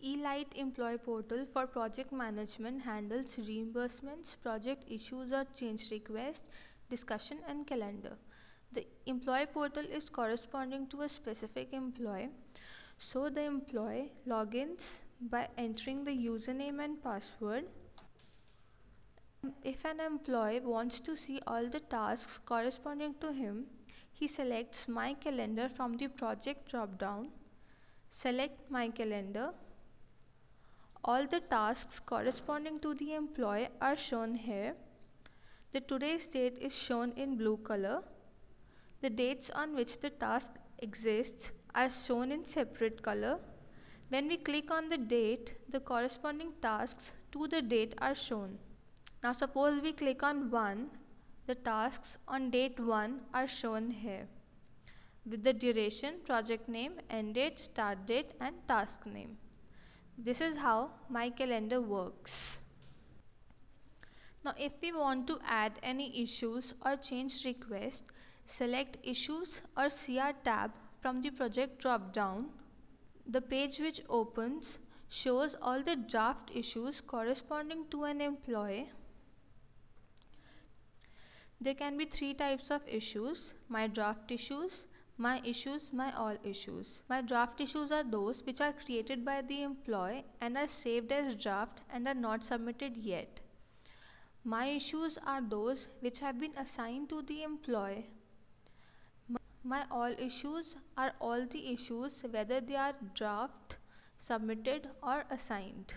eLite Employee Portal for project management handles reimbursements, project issues or change requests, discussion and calendar. The employee portal is corresponding to a specific employee. So the employee logins by entering the username and password. If an employee wants to see all the tasks corresponding to him, he selects My Calendar from the project drop-down. Select My Calendar. All the tasks corresponding to the employee are shown here. The today's date is shown in blue color. The dates on which the task exists are shown in separate color. When we click on the date, the corresponding tasks to the date are shown. Now suppose we click on 1, the tasks on date 1 are shown here with the duration, project name, end date, start date and task name. This is how My Calendar works. Now if we want to add any issues or change request, select Issues or CR tab from the project drop-down. The page which opens shows all the draft issues corresponding to an employee. There can be 3 types of issues: My Draft Issues, My Issues, My All Issues. My draft issues are those which are created by the employee and are saved as draft and are not submitted yet. My issues are those which have been assigned to the employee. My all issues are all the issues whether they are draft, submitted or assigned.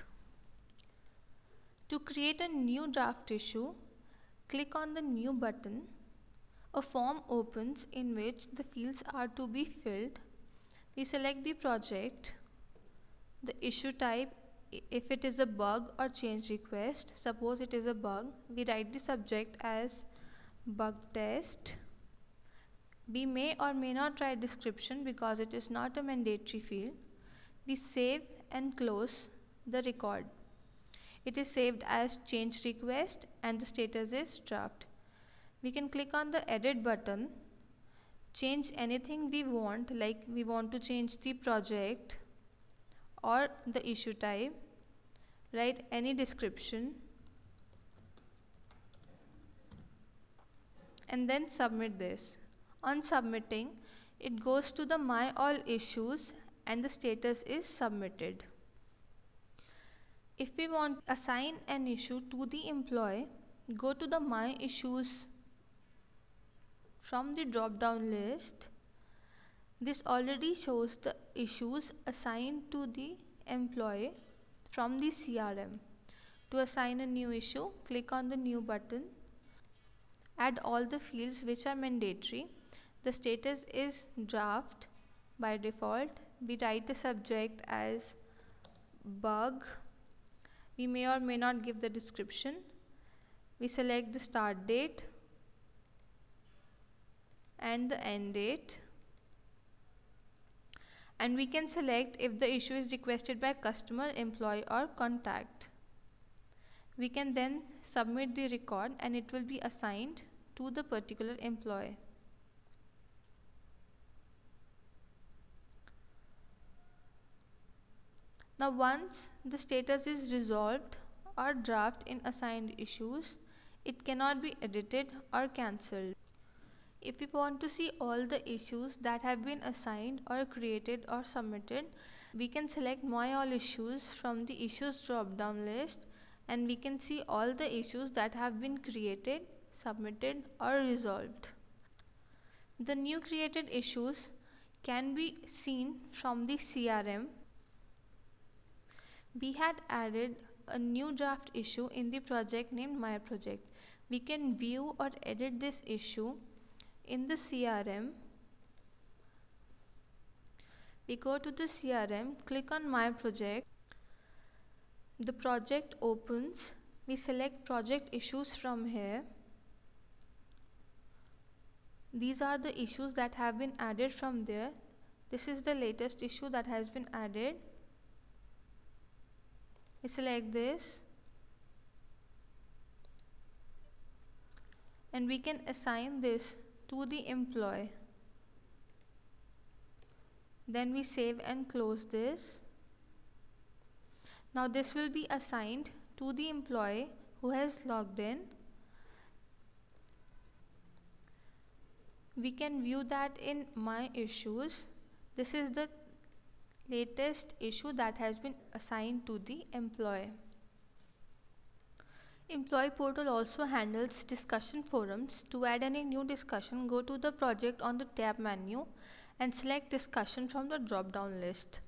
To create a new draft issue, click on the New button. A form opens in which the fields are to be filled. We select the project, the issue type, if it is a bug or change request. Suppose it is a bug, we write the subject as bug test. We may or may not write description because it is not a mandatory field. We save and close the record. It is saved as change request and the status is draft. We can click on the edit button, change anything we want, like we want to change the project or the issue type, write any description and then submit this. On submitting, it goes to the My All Issues and the status is submitted. If we want to assign an issue to the employee, go to the My Issues from the drop-down list. This already shows the issues assigned to the employee from the CRM. To assign a new issue, click on the New button. Add all the fields which are mandatory. The status is draft by default. We write the subject as bug. We may or may not give the description. We select the start date and the end date. And we can select if the issue is requested by customer, employee or contact. We can then submit the record and it will be assigned to the particular employee. Now once the status is resolved or draft in assigned issues, it cannot be edited or cancelled. If we want to see all the issues that have been assigned or created or submitted, we can select My All Issues from the Issues drop-down list and we can see all the issues that have been created, submitted or resolved. The new created issues can be seen from the CRM. We had added a new draft issue in the project named My Project. We can view or edit this issue in the CRM. We go to the CRM, click on My Project. The project opens. We select project issues from here. These are the issues that have been added from there. This is the latest issue that has been added. We select this and we can assign this to the employee. Then we save and close this. Now this will be assigned to the employee who has logged in. We can view that in My Issues. This is the latest issue that has been assigned to the employee. Employee portal also handles discussion forums. To add any new discussion, go to the project on the tab menu and select discussion from the drop down list.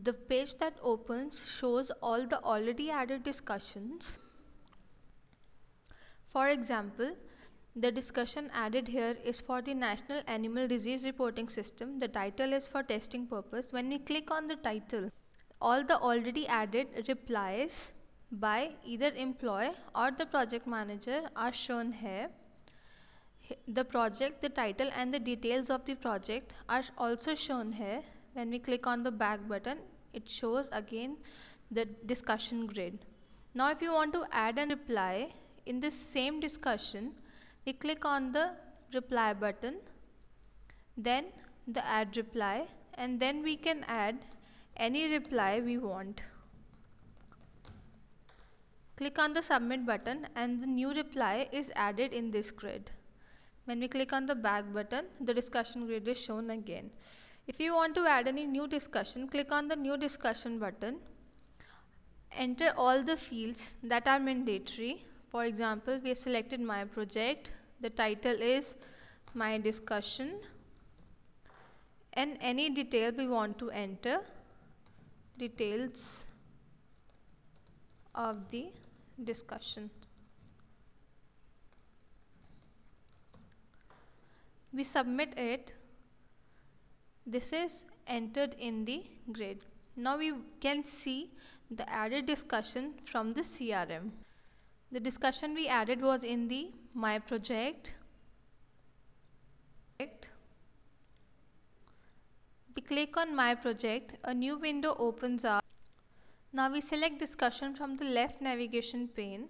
The page that opens shows all the already added discussions. For example, the discussion added here is for the National Animal Disease Reporting System. The title is for testing purpose. When we click on the title, all the already added replies by either employee or the project manager are shown here. The project, the title and the details of the project are also shown here. When we click on the back button, it shows again the discussion grid. Now if you want to add a reply in this same discussion, we click on the reply button, then the add reply, and then we can add any reply we want. Click on the submit button and the new reply is added in this grid. When we click on the back button, the discussion grid is shown again. If you want to add any new discussion, click on the new discussion button. Enter all the fields that are mandatory. For example, we have selected my project. The title is my discussion, and any detail we want to enter, details of the discussion. We submit it. This is entered in the grid. Now we can see the added discussion from the CRM. The discussion we added was in the My Project. We click on My Project, a new window opens up. Now we select discussion from the left navigation pane.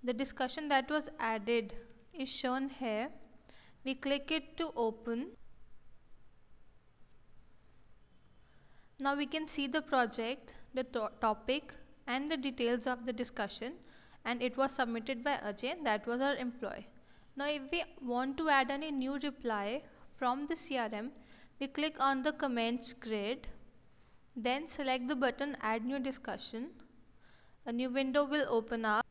The discussion that was added is shown here. We click it to open. Now we can see the project, the topic and the details of the discussion, and it was submitted by Ajay, that was our employee. Now if we want to add any new reply from the CRM, we click on the comments grid, then select the button add new discussion. A new window will open up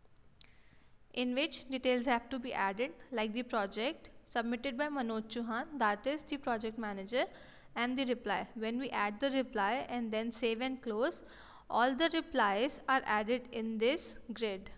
in which details have to be added, like the project submitted by Manoj Chauhan, that is the project manager, and the reply. When we add the reply and then save and close, all the replies are added in this grid.